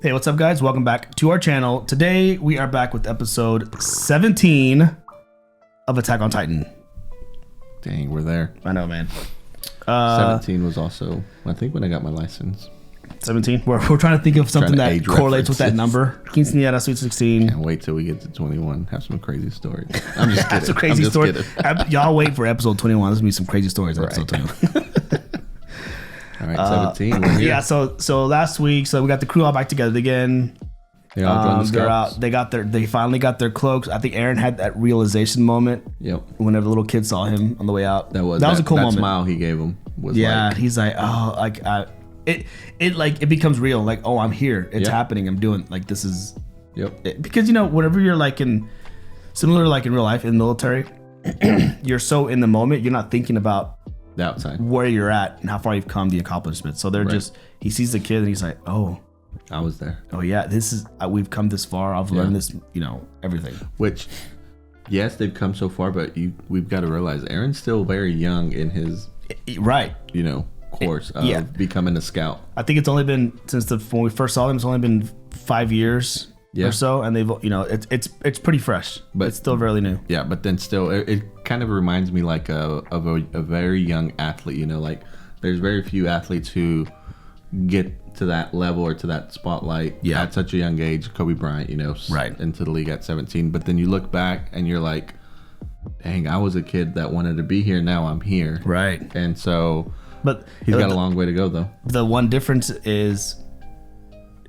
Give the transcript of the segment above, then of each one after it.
Hey, what's up, guys? Welcome back to our channel. Today, we are back with episode 17 of Attack on Titan. Dang, we're there. I know, man. 17 was also, I think, when I got my license. 17? We're trying to think of something that correlates with that number. Quinceañera, Sweet 16. Can't wait till we get to 21. Have some crazy stories. I'm just kidding. Some crazy stories. Y'all wait for episode 21. There's going to be some crazy stories in episode 21. All right, 17. Yeah, so last week, we got the crew all back together again. They all joined the scouts. They finally got their cloaks. I think Eren had that realization moment. Yep. Whenever the little kid saw him on the way out. That was a cool moment. That smile he gave him was he's like, oh, like it becomes real. Like, oh, I'm here. It's happening. I'm doing like this is. Yep. Because whenever you're like similar like in real life in the military, you're so in the moment. You're not thinking about the outside, where you're at and how far you've come, the accomplishments. So they're he sees the kid and he's like, oh, I was there. Oh yeah, this is we've come this far. I've learned this, everything. Which, yes, they've come so far, but we've got to realize Eren's still very young in his course of becoming a scout. I think it's only been since when we first saw them. It's only been 5 years or so, and they've it's pretty fresh, but it's still fairly new. Yeah, but then still, it kind of reminds me like of a very young athlete. Like there's very few athletes who get to that level or to that spotlight at such a young age. Kobe Bryant, into the league at 17. But then you look back and you're like, dang, I was a kid that wanted to be here. Now I'm here. Right. And so, but he's got a long way to go, though. The one difference is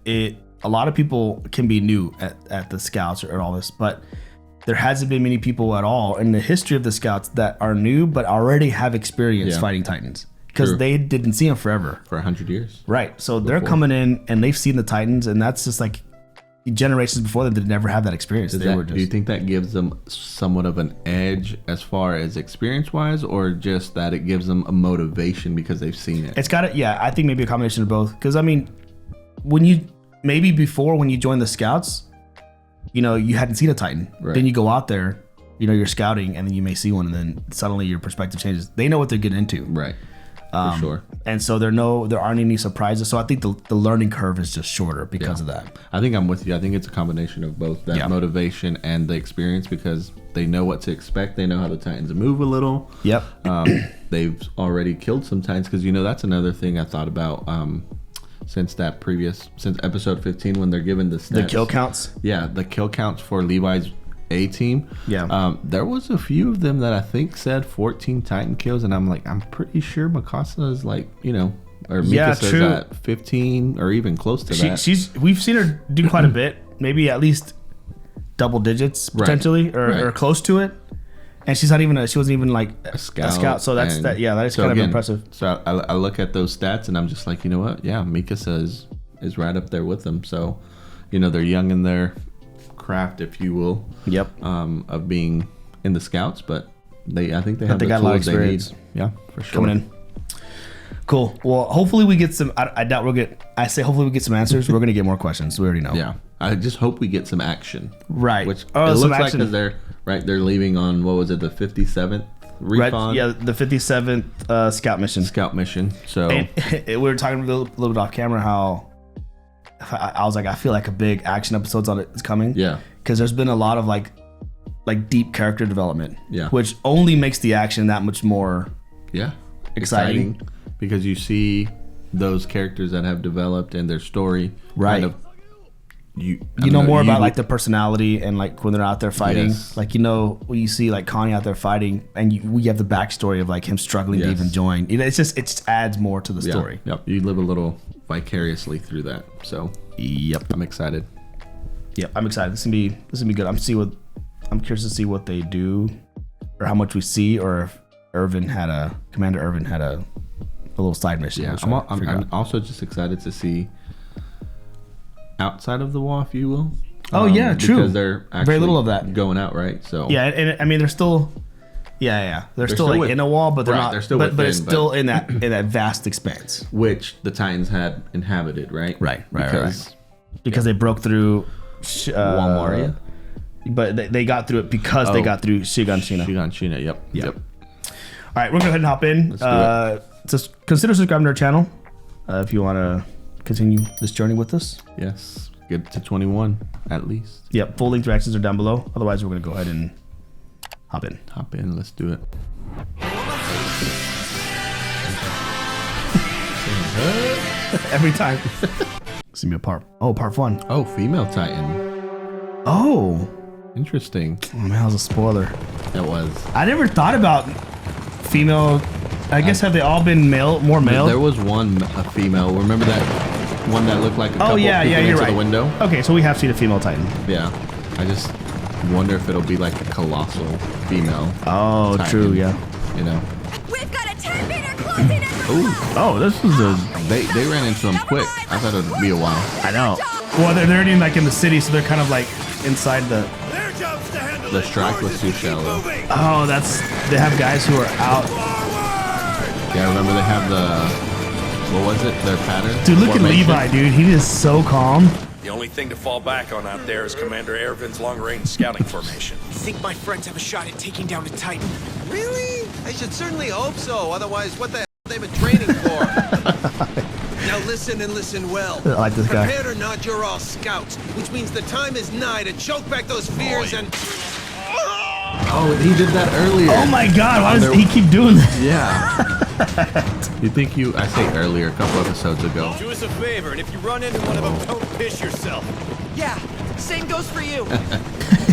a lot of people can be new at the Scouts or all this, but there hasn't been many people at all in the history of the Scouts that are new but already have experience fighting Titans. Because they didn't see them forever. For 100 years. Right. So they're coming in and they've seen the Titans, and that's just like generations before them that never have that experience. Do you think that gives them somewhat of an edge as far as experience-wise, or just that it gives them a motivation because they've seen it? It's got it. Yeah, I think maybe a combination of both. Because, when you join the Scouts, you hadn't seen a Titan. Right. Then you go out there, you're scouting, and then you may see one, and then suddenly your perspective changes. They know what they're getting into. Right. For sure. And so there aren't any surprises. So I think the learning curve is just shorter because of that. I think I'm with you. I think it's a combination of both that motivation and the experience, because they know what to expect. They know how the Titans move a little. Yep. They've already killed some Titans, because that's another thing I thought about since episode 15, when they're given the stats. The kill counts? Yeah, the kill counts for Levi's A team. Yeah. There was a few of them that I think said 14 Titan kills, and I'm like, I'm pretty sure Mikasa is like, or Mikasa's at 15 or even close to that. We've seen her do quite a bit, maybe at least double digits potentially, or close to it. And she wasn't even like a scout. So that is kind of impressive. So I look at those stats and I'm just like, you know what? Yeah, Mikasa is right up there with them. So, they're young in their craft, if you will, of being in the Scouts, but I think they have the tools they need. Yeah, for sure. Coming in. Cool. Well, hopefully we get some. I doubt hopefully we get some answers. We're gonna get more questions. We already know. Yeah. I just hope we get some action. Right. Which it looks like, because they're leaving on, what was it, the 57th recon? Yeah, the 57th scout mission. So we were talking a little bit off camera how I was like, I feel like a big action episode's is coming. Yeah. Because there's been a lot of like deep character development. Yeah. Which only makes the action that much more exciting. Because you see those characters that have developed and their story. Right. Kind of, you know more about like their personality and like when they're out there fighting. Yes. Like when you see like Connie out there fighting and we have the backstory of like him struggling to even join. It just adds more to the story. Yep. You live a little vicariously through that. So I'm excited. Yep, I'm excited. This is gonna be good. I'm curious to see what they do, or how much we see, or if Commander Irvin had a little side mission. Yeah, I'm also just excited to see outside of the wall, if you will. Oh yeah, true. Because they're actually very little of that going out, right? So yeah, and they're still, they're still like in a wall, but they're not. They're still but it's still in that vast expanse, which the Titans had inhabited, right? Right. Because they broke through Walmaria, but they got through it because they got through Shiganshina. Yep. All right, we're gonna go ahead and hop in. Let's do it. Just consider subscribing to our channel if you want to continue this journey with us. Yes. Get to 21 at least. Yep. Full length reactions are down below. Otherwise, we're gonna go ahead and hop in. Hop in. Let's do it. Every time. It's gonna be a part 1. Oh, female Titan. Oh. Interesting. Oh man, that was a spoiler. That was. I never thought about female. I guess have they all been male? More male? There was a female. Remember that one that looked like a couple yeah, peeking you're into right. the window? Okay, so we have seen a female Titan. Yeah. I just wonder if it'll be like a colossal female. Oh, Titan, true, yeah. You know. We've got a 10-meter closing in. Ooh. Oh, this is a. They ran into them quick. I thought it'd be a while. I know. Well, they're already like in the city, so they're kind of like inside the. The strike was too shallow. Oh, they have guys who are out. Yeah, remember they have what was it? Their pattern? Dude, look at formation? Levi, dude. He is so calm. The only thing to fall back on out there is Commander Eren's long-range scouting formation. You think my friends have a shot at taking down a Titan? Really? I should certainly hope so. Otherwise, what the hell have they been training for? Now listen and listen well. I like this guy. Prepared or not, you're all scouts, which means the time is nigh to choke back those fears and... Oh, he did that earlier. Oh my God! Why does he keep doing this? Yeah. I say earlier, a couple episodes ago. Do us a favor, and if you run into one of them, don't piss yourself. Yeah, same goes for you.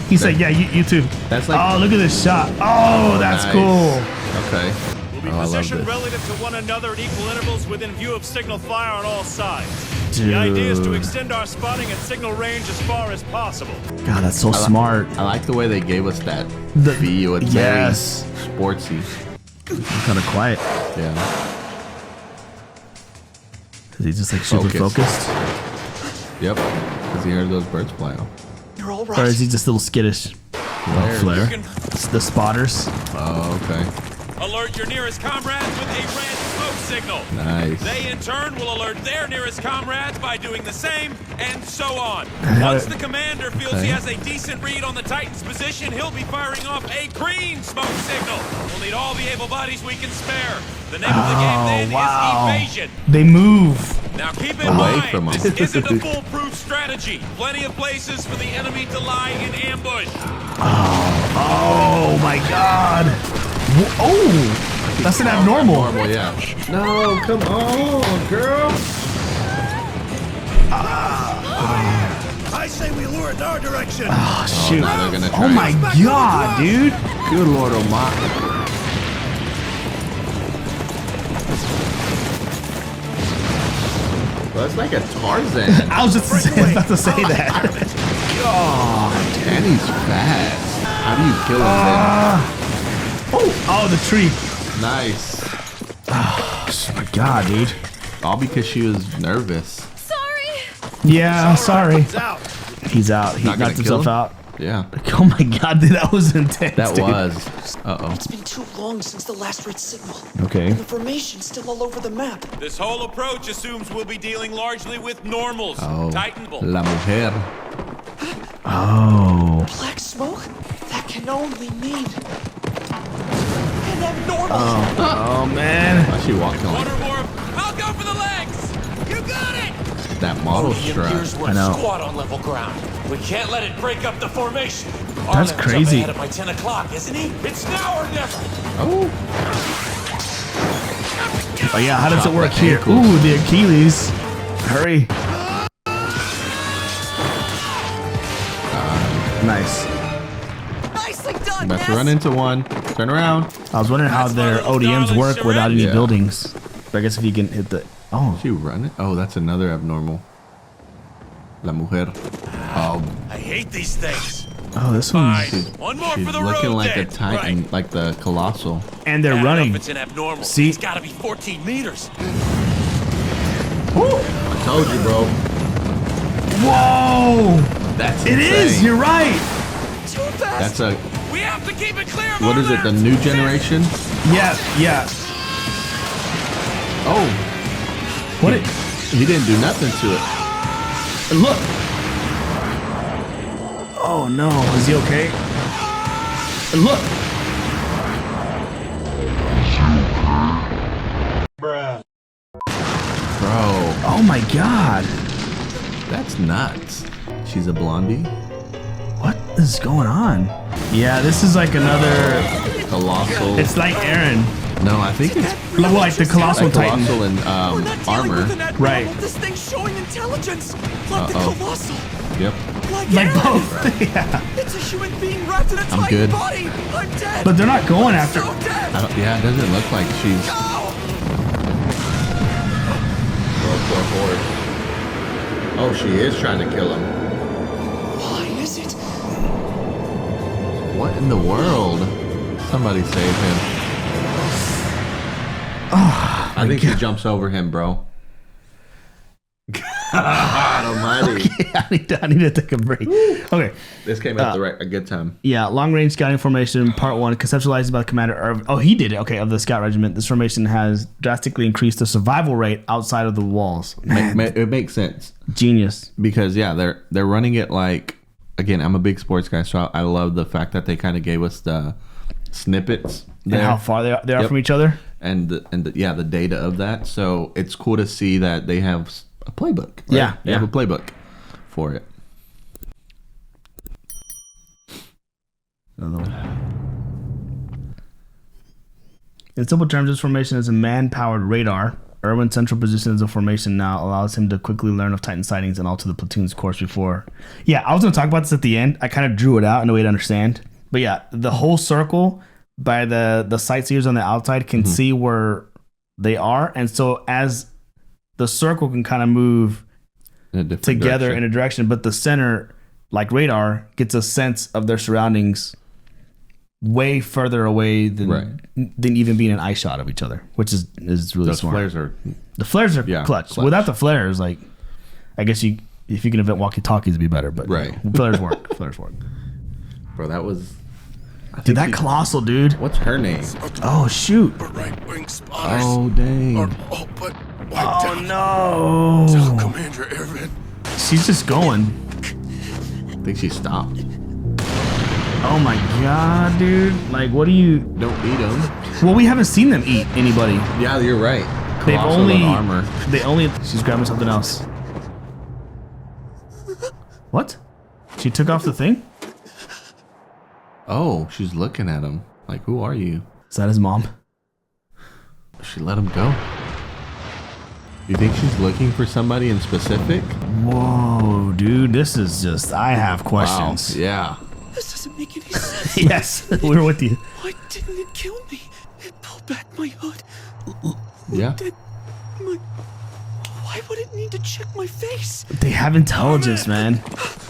He said, "Yeah, you too." That's like. Oh, look at this shot! Oh, that's Nice. cool. Okay. We'll be Oh, I love positioned this. relative to one another at equal intervals within view of signal fire on all sides. Dude. The idea is to extend our spotting at signal range as far as possible. God, that's so smart. I like the way they gave us that The- feel. It's yes. very sportsy. Kind of quiet. Yeah. Cause he's just like super focused. Yep. Because he heard those birds fly off. You're all Or right. is he just a little skittish? Flare. It's the spotters. Oh, okay. Alert your nearest comrades with a red smoke signal. Nice. They, in turn, will alert their nearest comrades by doing the same, and so on. Once the commander feels he has a decent read on the Titan's position, he'll be firing off a green smoke signal. We'll need all the able bodies we can spare. The name of the game then is evasion. They move. Now keep in Away mind, from 'em. this isn't a foolproof strategy. Plenty of places for the enemy to lie in ambush. Oh my God. Oh, that's an abnormal. Normal, yeah. No, come on, girl. I say we lure it our direction. Oh, shoot. now they're gonna try Oh my it. God, dude. Good Lord Almighty. Well, it's like a Tarzan. I was just about to say that. And he's fast. How do you kill him Oh, the tree. then? Nice. Oh my God, dude. All because she was nervous. Sorry. Yeah, sorry. He's out. He Not gonna knocked himself kill him? out. Yeah. Oh my God, dude, that was intense. That dude. was. Uh-oh. It's been too long since the last red signal. Okay. And the formation's still all over the map. This whole approach assumes we'll be dealing largely with normals. Oh. Titan bull. La mujer. Oh. Black smoke? That can only mean an abnormal. Oh man. Why is she walking One like or more. I'll go for the legs. You got it. that model strut? I know. Squad on level ground. We can't let it break up the formation. That's Arlen's up crazy. ahead of my 10 o'clock, isn't he? It's now or never. Oh. Oh yeah, how does it Chop work the here? ankle. Ooh, the Achilles. Hurry. Nice. Nicely done, About to run into one. Turn around. I was wondering how their ODMs work without any Yeah. buildings. But I guess if you can hit the... Oh. She run it? Oh, that's another abnormal. La mujer. Oh, I hate these things. Oh, this Fine. one's... One more she's for the looking road like then. a titan, Right. like the colossal. And they're I don't know running. if it's an abnormal. See? It's got to be 14 meters. I told you, bro. Whoa! That's It insane. is! You're right! Too fast. That's a. We have to keep it clear of What our is it? The ladders. new generation? Yeah, yeah. Oh, What it... he didn't do nothing to it. Look! Oh no, is he okay? Look! Bro. Oh my God! God. That's nuts. She's a blondie. What is going on? Yeah, this is like another Colossal. It's like Eren. No, I think it's Like the Colossal like Titan. Colossal and We're not dealing armor. with an abnormal. Right. This thing's showing intelligence. Like the Uh-oh. Colossal. Yep. Like Like Eren. both. Yeah. It's a human being wrapped in a Titan good. body. I'm dead. But they're not going after. so dead. Yeah, it doesn't look like she's. Go! Oh, poor horse. Oh, she is trying to kill him. Why is it? What in the world? Somebody save him. Oh, I think she jumps over him, bro. God almighty. Okay, I need to take a break. Okay. This came at a good time. Yeah, long-range scouting formation, part 1, conceptualized by the commander of... Oh, he did it. Okay, of the scout regiment. This formation has drastically increased the survival rate outside of the walls. Man, It makes sense genius. because they're running it like. Again, I'm a big sports guy, so I love the fact that they kind of gave us the snippets And how far they are Yep. from each other. and the data of that. So it's cool to see that they have a playbook. Right? Yeah, they have a playbook for it. In simple terms, this formation is a man-powered radar. Erwin's central position as a formation now allows him to quickly learn of Titan sightings and alter the platoon's course before. Yeah, I was going to talk about this at the end. I kind of drew it out in a way to understand. But yeah, the whole circle by the sightseers on the outside can see where they are. And so as the circle can kind of move In a different together direction. in a direction, but the center, like radar, gets a sense of their surroundings way further away than even being an eye shot of each other, which is really Those smart. flares are. The flares are Yeah, clutch. clutch. Without the flares, like, I guess if you can invent walkie-talkies, it'd be better. But Right. flares work. Flares work. Bro, that was. Dude, that Colossal dude. What's her name? Oh shoot. Right wing spotters Oh dang. are all but wiped Oh out. Tell no. Commander Eren. She's just going. I think she stopped. Oh my god, dude. Like, what do you? Don't eat them. Well, we haven't seen them eat anybody. Yeah, you're right. They've Colossal only and armor. She's grabbing something else. What? She took off the thing? Oh, she's looking at him. Like, who are you? Is that his mom? She let him go. You think she's looking for somebody in specific? Whoa, dude. This is just. I have Wow. questions. Yeah. This doesn't make any sense. Yes, we're with you. Why didn't it kill me? It pulled back my hood. Yeah. Did my... Why would it need to check my face? They have intelligence, man.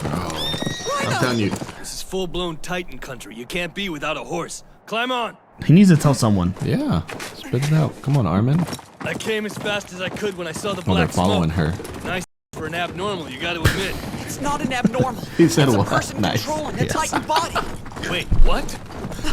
I'm telling you. This is full-blown Titan country. You can't be without a horse. Climb on. He needs to tell someone. Yeah. Spit it out. Come on, Armin. I came as fast as I could when I saw the Oh, they're black following smoke. her. Nice for an abnormal, you got to admit. It's not an abnormal. He said it's a what? person Nice. controlling a Yes. Titan body. Wait, what?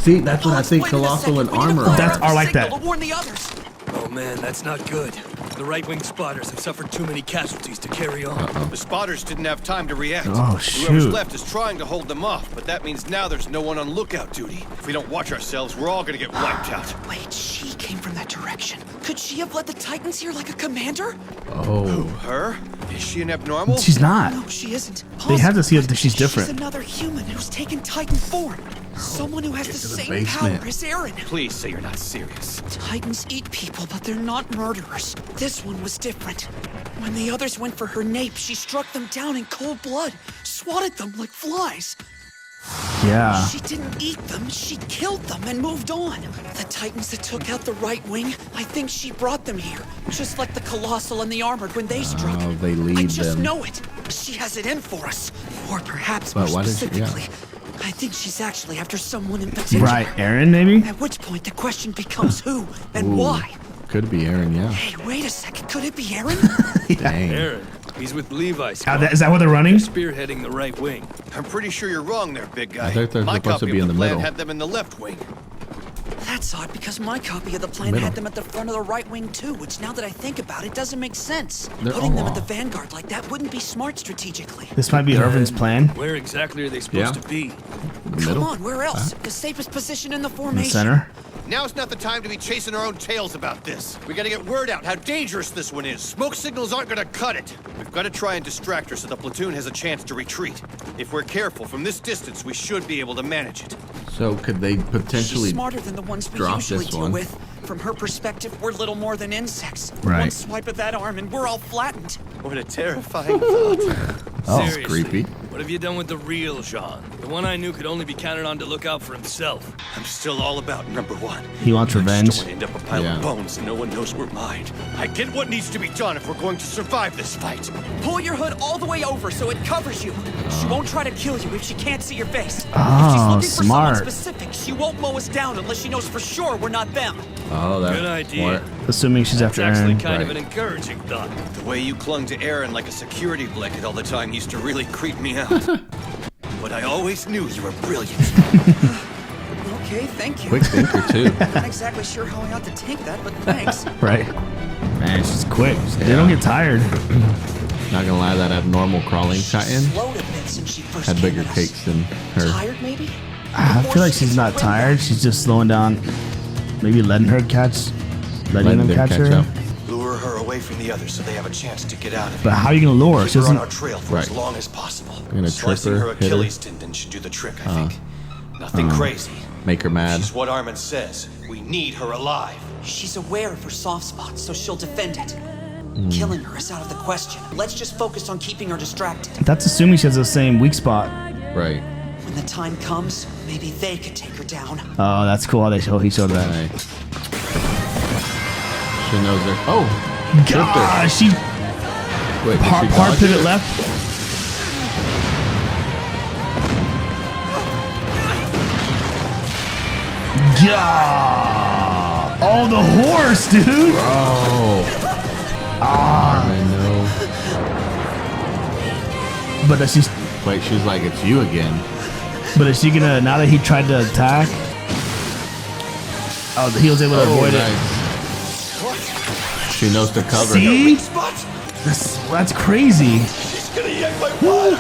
See, that's what I think Explain in a Colossal second. and We need to armor fire are. That's out the are like signal that. to warn the others. Oh man, that's not good. The right-wing spotters have suffered too many casualties to carry on. The spotters didn't have time to react. Oh, Whoever's shoot. left is trying to hold them off, but that means now there's no one on lookout duty. If we don't watch ourselves, we're all gonna get wiped out. Wait, she came from that direction. Could she have led the Titans here like a commander? Oh. Her? Is she an abnormal? She's not. No, she isn't. They have to see Possibly. if she's different. She's another human who's taken Titan form. Someone who has the to the same basement. power as Eren. Please say you're not serious. Titans eat people, but they're not murderers. This one was different. When the others went for her nape, she struck them down in cold blood, swatted them like flies. Yeah. She didn't eat them, she killed them and moved on. The Titans that took out the right wing, I think she brought them here. Just like the Colossal and the Armored when they struck. Oh, they lead I just them. know it. She has it in for us. Or perhaps But more why did she- yeah. specifically, I think she's actually after someone in particular. Right, Eren, maybe? At which point the question becomes who and why. Could be Eren, yeah. Hey, wait a second. Could it be Eren? Dang. Eren, he's with Levi's. Is that where they're running? Spearheading the right wing. I'm pretty sure you're wrong there, big guy. I thought they're My supposed to copy be of in the the plan middle. had them in the left wing. That's odd because my copy of the plan Middle. had them at the front of the right wing too, which now that I think about it doesn't make sense. They're Putting them all at the off. vanguard like that wouldn't be smart strategically. This might be Irvin's plan. Where exactly are they supposed Yeah. to be? The Come middle? on, where else? The safest position in the In the formation. center. Now's not the time to be chasing our own tails about this. We gotta get word out how dangerous this one is. Smoke signals aren't gonna cut it. We've gotta try and distract her so the platoon has a chance to retreat. If we're careful, from this distance, we should be able to manage it. So could they potentially She's smarter than the ones we drop usually this deal one? with. From her perspective, we're little more than insects. Right. One swipe of that arm and we're all flattened. What a terrifying thought. Oh, Seriously, creepy. What have you done with the real Jean? The one I knew could only be counted on to look out for himself. I'm still all about number one. He wants I just revenge. don't want to end up a pile Yeah. of bones and no one knows we're mine. I get what needs to be done if we're going to survive this fight. Pull your hood all the way over so it covers you. She won't try to kill you if she can't see your face. Oh, if she's looking for smart. someone specific, she won't mow us down unless she knows for sure we're not them. Oh, that's Good idea. smart. Assuming she's That's after actually Eren. kind of Right. an encouraging thought. The way you clung to Eren like a security blanket all the time used to really creep me out. But I always knew you were brilliant. Okay, thank you. Quick thinker too. Not exactly sure how I ought to take that, but thanks. Right. Man, she's quick. They Yeah. don't get tired. Not gonna lie, that abnormal crawling Titan Slowed a bit since she first had came bigger with us. cakes than her. Tired, maybe? I feel like she's not tired. She's just slowing down. Maybe letting them catch her. up. Lure her away from the others so they have a chance to get out of But here. how are you gonna lure her? She Keep her on doesn't. our trail for as Right. long as possible. You're gonna trip Slicing her, her hit her? Achilles tendon should do the trick, I think. Nothing crazy. Make her mad. She's what Armin says. We need her alive. She's aware of her soft spots, so she'll defend it. Killing her is out of the question. Let's just focus on keeping her distracted. That's assuming she has the same weak spot. Right. When the time comes, maybe they could take her down. Oh, that's cool. How he showed that. Right. She knows her. Oh, tripped her. God, she Wait, did hard she dodge pivot it? left. Yeah. Oh, the horse, dude. Oh. I know. But is she? Wait, she's like, it's you again. But is she gonna? Now that he tried to attack. Oh, he was able to avoid it. She knows to cover. See? Spot? That's crazy. She's gonna yank my water.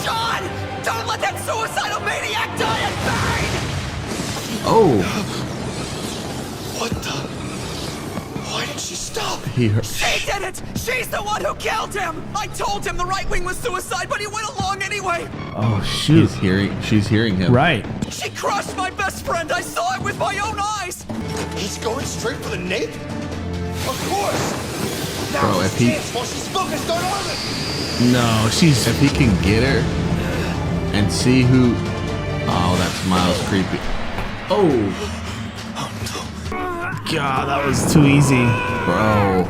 John! Don't let that suicidal maniac die in vain! Oh, What the? Why did she stop? he hurt. She did it! She's the one who killed him! I told him the right wing was suicide, but he went along anyway! Oh shoot. She's hearing him. Right. She crushed my best friend! I saw it with my own eyes! He's going straight for the nape? Of course! Now Bro, his if he- chance while she's focused on Armin! No, she's. If he can get her and see who. Oh, that smile's creepy. Oh, God, that was too easy. bro.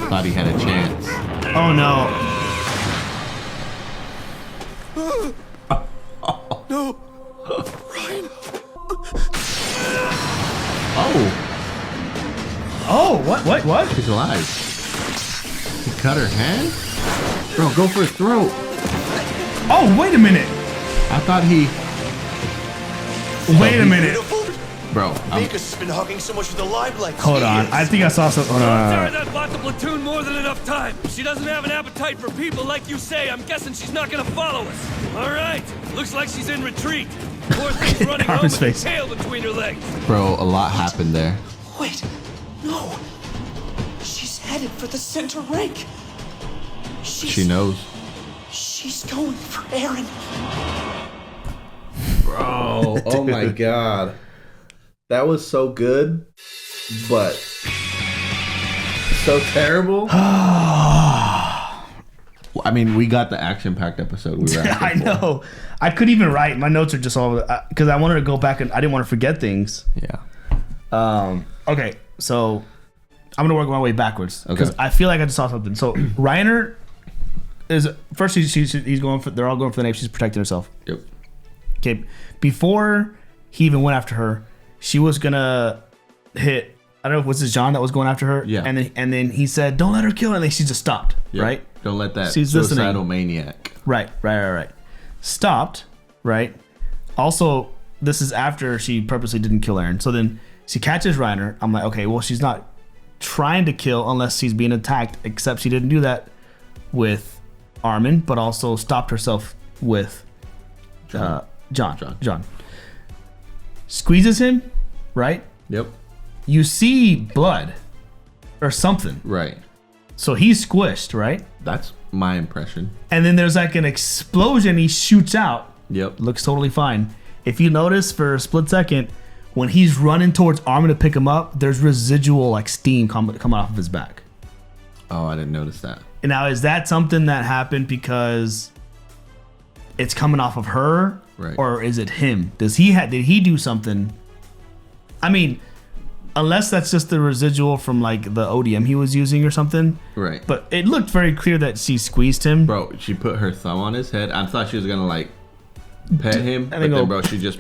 Thought he had a chance. Oh no. No! Ryan! Oh, Oh, what? she's alive. He cut her hand? Bro, go for his throat. Oh, wait a minute. I thought he. Wait a minute. Beautiful! Bro, Vegas has been hogging so much of the limelight. Hold on. I think I saw some. Oh, Sarah, no. that bought the platoon more than enough time. She doesn't have an appetite for people like you say. I'm guessing she's not gonna follow us. All right. Looks like she's in retreat. Poor thing's running home Armin's with face. her tail between her legs. bro, a lot happened there. Wait, no. She's headed for the center rank. She knows. She's going for Eren. Bro, oh my god. That was so good, but so terrible. I mean, we got the action-packed episode. We were I asking for. know. I couldn't even write. My notes are just all because I wanted to go back and I didn't want to forget things. Yeah. Okay, so I'm gonna work my way backwards because Okay. I feel like I just saw something. So Reiner is first. He's going for. They're all going for the nape. She's protecting herself. Yep. Okay, before he even went after her, she was gonna hit. I don't know if it was Jean that was going after her. Yeah. And then he said, "Don't let her kill her." And then she just stopped. Yep. Right. Don't let that She's suicidal listening. maniac. Right. Stopped. Right. Also, this is after she purposely didn't kill Eren. So then she catches Reiner. I'm like, okay, well, she's not trying to kill unless she's being attacked. Except she didn't do that with Armin, but also stopped herself with John. squeezes him, right? Yep. You see blood or something. Right. So he's squished, right? That's my impression. And then there's like an explosion. He shoots out. Yep. Looks totally fine. If you notice for a split second, when he's running towards Armin to pick him up, there's residual like steam coming off of his back. Oh, I didn't notice that. And now, is that something that happened because it's coming off of her, right? Or is it him? Did he do something? I mean, unless that's just the residual from like the ODM he was using or something, right? But it looked very clear that she squeezed him. Bro, she put her thumb on his head. I thought she was gonna like pet him, but then bro, she just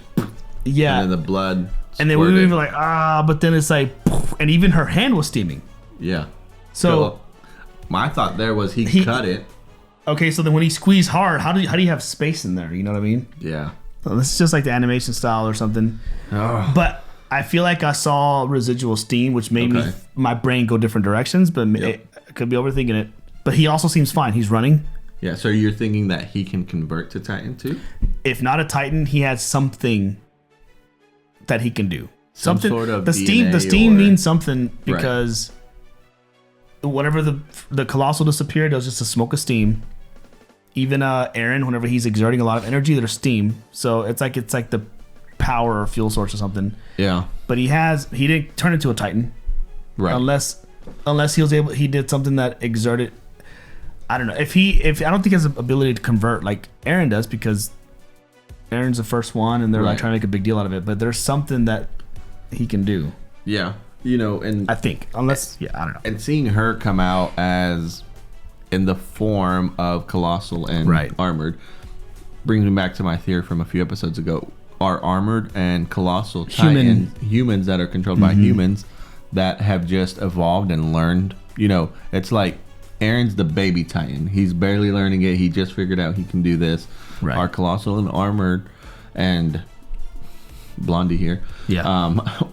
yeah, and then the blood. And then we were even like, but then it's like, and even her hand was steaming. Yeah. So my thought there was he cut it. Okay, so then when he squeezed hard, how do you have space in there? You know what I mean? Yeah. So this is just like the animation style or something. Oh. But I feel like I saw residual steam, which made my brain go different directions, but I could be overthinking it. But he also seems fine. He's running. Yeah, so you're thinking that he can convert to Titan too? If not a Titan, he has something that he can do. Something sort of the steam means something because whenever the Colossal disappeared, it was just a smoke of steam. Even Eren, whenever he's exerting a lot of energy, there's steam. So it's like the power or fuel source or something. Yeah. But he didn't turn into a Titan. Right. Unless he did something that exerted. I don't know. If I don't think he has the ability to convert like Eren does, because Eren's the first one and they're like trying to make a big deal out of it, but there's something that he can do. Yeah. You know, and I think I don't know. And seeing her come out as in the form of Colossal and Armored brings me back to my theory from a few episodes ago. Are Armored and Colossal humans that are controlled by humans that have just evolved and learned? You know, it's like Eren's the baby Titan. He's barely learning it. He just figured out he can do this. Right. Are Colossal and Armored and Blondie here,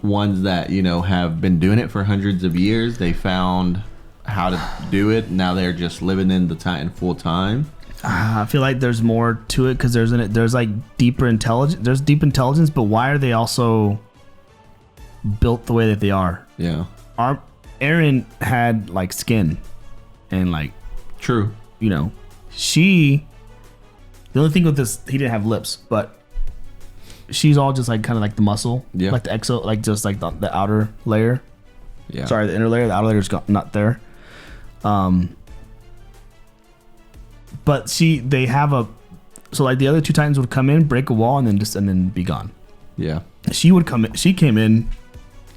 ones that, you know, have been doing it for hundreds of years. They found how to do it. Now they're just living in the Titan full time. I feel like there's more to it because there's like deeper intelligence. There's deep intelligence, but why are they also built the way that they are? Yeah. Eren had like skin, and like true. You know, the only thing with this, he didn't have lips, but she's all just like kind of like the muscle, like the exo, like just like the outer layer. Yeah. Sorry, the inner layer. The outer layer's not there. But they have so like the other two Titans would come in, break a wall, and then be gone. Yeah. She came in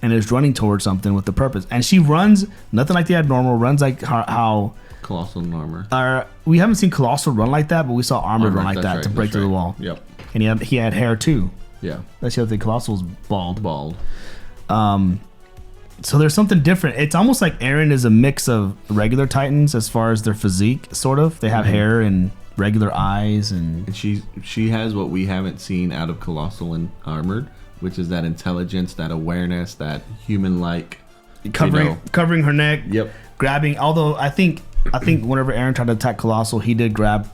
and is running towards something with the purpose, and she runs nothing like the abnormal. Runs like how Colossal and Armor. We haven't seen Colossal run like that, but we saw Armor run like that to break through the wall. Yep. And he had hair too. Yeah. That's the other thing. Colossal's bald. So there's something different. It's almost like Eren is a mix of regular Titans as far as their physique, sort of. They have hair and regular eyes, and she has what we haven't seen out of Colossal and Armored, which is that intelligence, that awareness, that human-like covering her neck. Yep. Grabbing. Although I think whenever Eren tried to attack Colossal, he did grab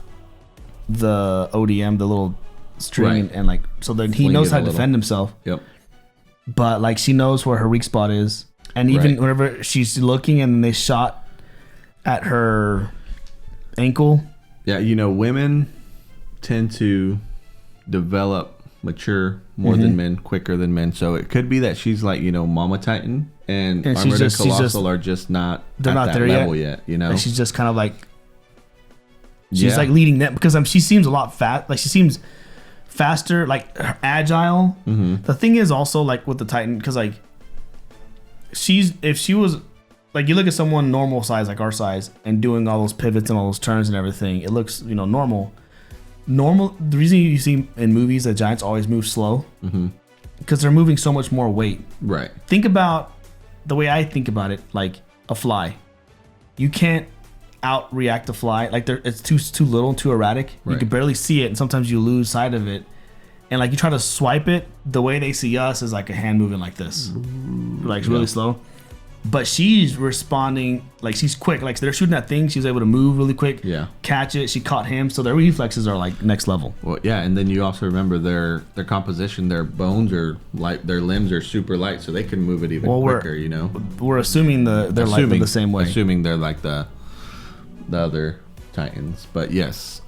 the ODM, the little string, and like so that he knows how to defend himself. Yep. But like she knows where her weak spot is. And even whenever she's looking and they shot at her ankle. Yeah, you know, women tend to mature more than men, quicker than men. So it could be that she's like, you know, Mama Titan and Armored and Colossal are just not they're at not that there level yet, you know? And she's just kind of like, she's like leading them because she seems a lot like she seems faster, like agile. The thing is also like with the Titan, because like, if she was like, you look at someone normal size like our size and doing all those pivots and all those turns and everything, it looks, you know, normal. The reason you see in movies that giants always move slow because they're moving so much more weight. Right. Think about the way I think about it, like a fly. You can't out-react a fly. Like it's too little, too erratic. You can barely see it, and sometimes you lose sight of it. And like you try to swipe it, the way they see us is like a hand moving like this, like really slow. but she's responding like she's quick. Like they're shooting that thing, she's able to move really quick. Yeah. Catch it. She caught him, so their reflexes are like next level. Well, yeah, and then you also remember their composition. Their bones are light. Their limbs are super light, so they can move it even quicker. You know. We're assuming they're like the same way. Assuming they're like the other Titans, but yes.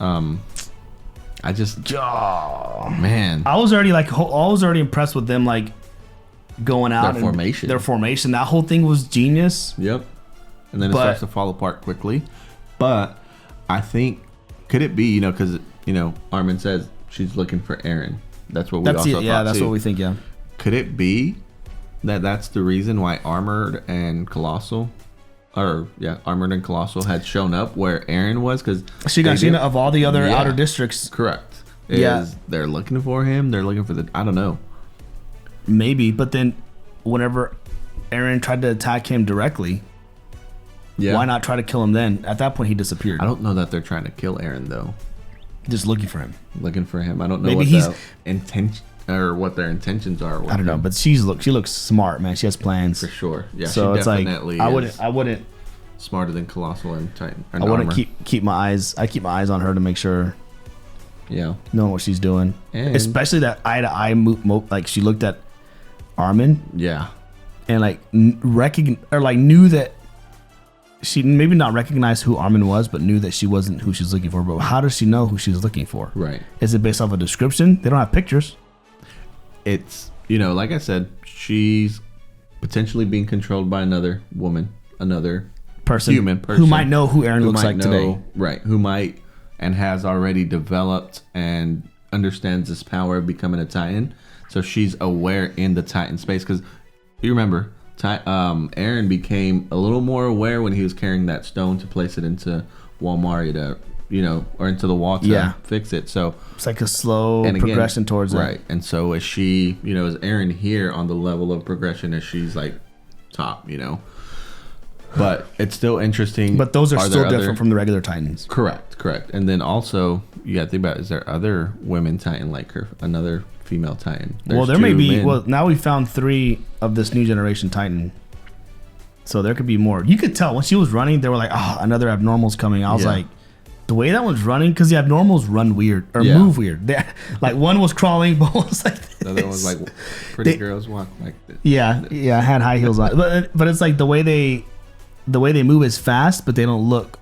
I just, man. I was already impressed with them, like going out. Their formation. That whole thing was genius. Yep. And then it starts to fall apart quickly. But I think, could it be, you know, because Armin says she's looking for Eren. That's what we also thought. Yeah, that's what we think. Yeah. Could it be that that's the reason why Armored and Colossal had shown up where Eren was? Because Shigashina of all the other outer districts. Correct. Yeah. They're looking for him. They're looking for I don't know. Maybe, but then whenever Eren tried to attack him directly, why not try to kill him then? At that point, he disappeared. I don't know that they're trying to kill Eren though. Just looking for him. Looking for him. I don't know what intention or what their intentions are. I don't know, but she looks smart, man. She has plans for sure. Yeah, so she it's definitely like I wouldn't smarter than Colossal and Titan. I wouldn't keep my eyes. I keep my eyes on her to make sure. Yeah, knowing what she's doing, and especially that eye to eye move. Like she looked at Armin. Yeah, and like knew that she maybe not recognized who Armin was, but knew that she wasn't who she's looking for. But how does she know who she's looking for? Right? Is it based off a description? They don't have pictures. It's like I said, she's potentially being controlled by another woman, another human person who might know who Eren looks like today. Right? Who might and has already developed and understands this power of becoming a Titan. So she's aware in the Titan space because you remember. Eren became a little more aware when he was carrying that stone to place it into Walmart or into the wall to fix it. So it's like a slow progression towards it. Right. And so is she, is Eren here on the level of progression as she's like top, But it's still interesting. But those are still different from the regular Titans. Correct. And then also you got to think about, is there other women Titan like her? Another female Titan? There may be. Well, now we found 3 of this new generation Titan, so there could be more. You could tell when she was running, they were like, "Oh, another abnormal's coming." I was like, the way that one's running, because the abnormals run weird or move weird. Like one was crawling, but one was like this. The other one was like, pretty girls walk like this. Yeah, had high heels on, but it's like the way they move is fast, but they don't look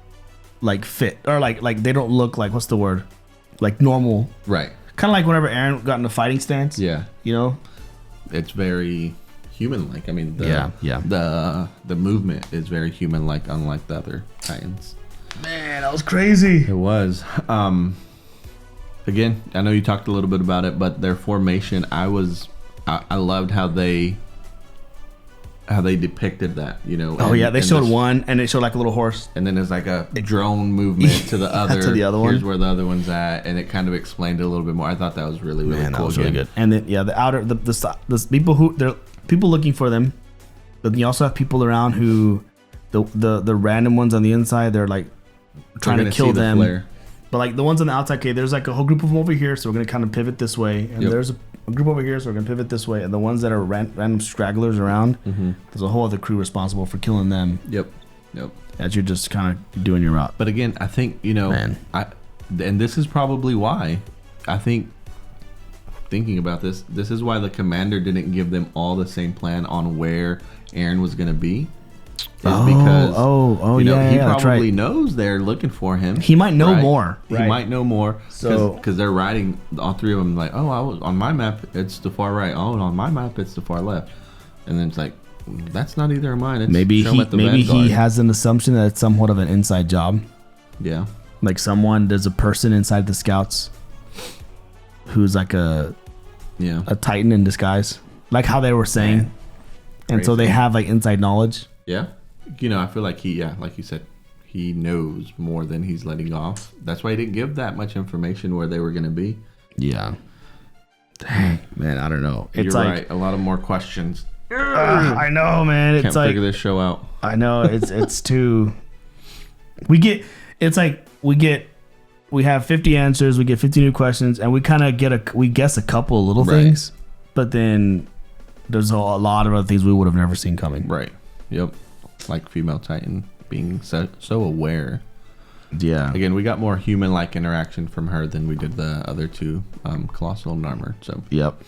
like fit or like they don't look like, what's the word, like normal. Right. Kind of like whenever Eren got in a fighting stance. Yeah. It's very human-like. I mean, the movement is very human-like, unlike the other Titans. Man, that was crazy. It was. Again, I know you talked a little bit about it, but their formation, I loved how they depicted that, they showed one and it showed like a little horse, and then there's like a drone movement to the other to the other one. Here's where the other one's at, and it kind of explained it a little bit more. I thought that was really cool. That was really good. And then the outer the people who they're people looking for them, but you also have people around who the random ones on the inside, they're like trying to kill them. But like the ones on the outside, okay, there's like a whole group of them over here, so we're gonna kind of pivot this way, and there's a group over here, so we're gonna pivot this way, and the ones that are random stragglers around, there's a whole other crew responsible for killing them. Yep. As you're just kind of doing your route. But again, I think and this is probably why I think, thinking about this is why the commander didn't give them all the same plan on where Eren was gonna be. He probably knows they're looking for him. He might know more. He might know more. So because they're riding, all 3 of them, like, I was on my map, it's the far right. Oh, on my map, it's the far left. And then it's like, that's not either of mine. It's maybe he has an assumption that it's somewhat of an inside job. Yeah. Like there's a person inside the scouts who's like a Titan in disguise, like how they were saying, and so they have like inside knowledge. Yeah. I feel like like you said, he knows more than he's letting off. That's why he didn't give that much information where they were going to be. Yeah. Dang, man, I don't know. You're right. A lot of more questions. I know, man. Can't figure this show out. I know. It's too... We have 50 answers, we get 50 new questions, and we kind of we guess a couple of little things, but then there's a lot of other things we would have never seen coming. Right. Yep. like female Titan being so aware. Yeah. Again, we got more human-like interaction from her than we did the other two, Colossal and Armor. So yep.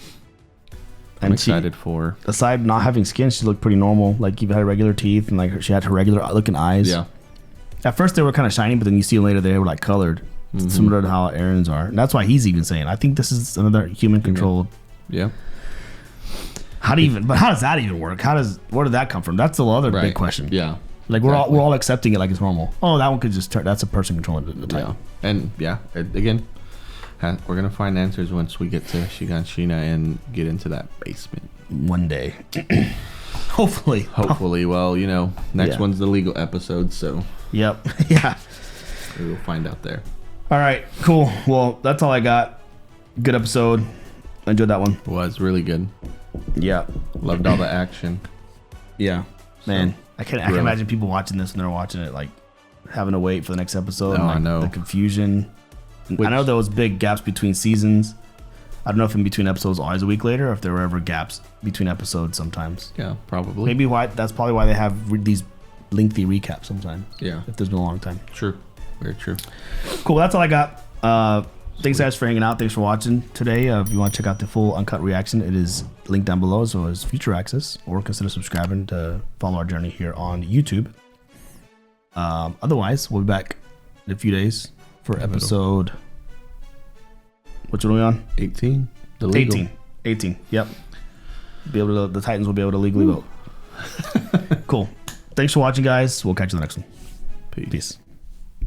I'm excited for. Aside not having skin, she looked pretty normal. Like even had regular teeth and like she had her regular looking eyes. Yeah. At first they were kind of shiny, but then you see them later they were like colored, similar to how Eren's are. And that's why he's even saying, I think this is another human controlled. Yeah. How does that even work? Where did that come from? That's the other big question. Yeah. Like we're all accepting it like it's normal. Oh, that one could just turn. That's a person controlling the Titan. Yeah. And again, we're gonna find answers once we get to Shiganshina and get into that basement one day. Hopefully. Well, next one's the legal episode, so. Yep. Yeah. We will find out there. All right. Cool. Well, that's all I got. Good episode. I enjoyed that one. It was really good. Yeah. Loved all the action. Yeah. Man. I can imagine people watching this and they're watching it like having to wait for the next episode. Oh, I know. The confusion. I know there was big gaps between seasons. I don't know if in between episodes always a week later or if there were ever gaps between episodes sometimes. Yeah, probably. That's probably why they have these lengthy recaps sometimes. Yeah. If there's been a long time. True. Very true. Cool. That's all I got. Thanks guys for hanging out. Thanks for watching today. If you want to check out the full uncut reaction, it is linked down below as well as future access, or consider subscribing to follow our journey here on YouTube. Otherwise, we'll be back in a few days for episode. Which one are we on? 18. The legal. 18. Yep. The Titans will be able to legally vote. Cool. Thanks for watching, guys. We'll catch you in the next one. Peace.